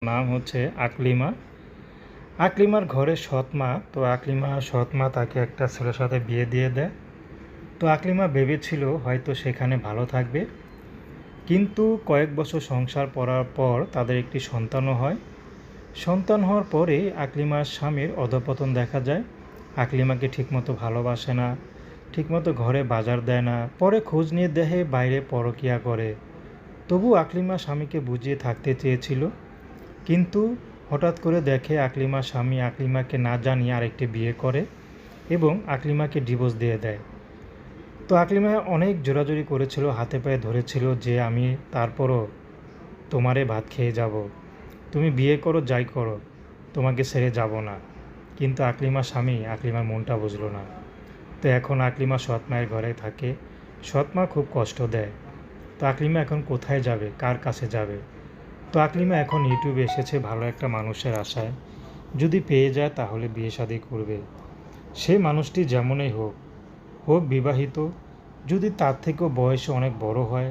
নাম হচ্ছে আকলিমা। আকলিমার ঘরে সৎমা, তো আকলিমা সৎমা তাকে একটা ছেলের সাথে বিয়ে দিয়ে দেয়। তো আকলিমা ভেবেছিল হয়তো সেখানে ভালো থাকবে, কিন্তু কয়েক বছর সংসার করার পর তাদের একটি সন্তানও হয়। সন্তান হওয়ার পরে আকলিমার স্বামীর অধঃপতন দেখা যায়। আকলিমাকে ঠিকমতো ভালোবাসে না, ঠিকমতো ঘরে বাজার দেয় না। পরে খোঁজ নিয়ে দেখে বাইরে পরকীয়া করে। তবু আকলিমা স্বামীকে বুঝিয়ে থাকতে চেয়েছিল, কিন্তু হঠাৎ করে দেখে আকলিমার স্বামী আকলিমাকে না জানিয়ে আরেকটি বিয়ে করে এবং আকলিমাকে ডিভোর্স দিয়ে দেয়। তো আকলিমা অনেক জোরাজুরি করেছিল, হাতে পায়ে ধরেছিল যে আমি তারপরও তোমারে ভাত খেয়ে যাব, তুমি বিয়ে করো যাই করো, তোমাকে ছেড়ে যাব না। কিন্তু আকলিমার স্বামী আকলিমার মনটা বুঝলো না। তো এখন আকলিমা সৎ মায়ের ঘরে থাকে। সৎ মা খুব কষ্ট দেয়। তো আকলিমা এখন কোথায় যাবে, কার কাছে যাবে? তো আকলিমা এখন ইউটিউবে এসেছে ভালো একটা মানুষের আশায়। যদি পেয়ে যায় তাহলে বিয়ে শাদী করবে। সে মানুষটি যেমনই হোক, হোক বিবাহিত, যদি তার থেকেও বয়সে অনেক বড় হয়,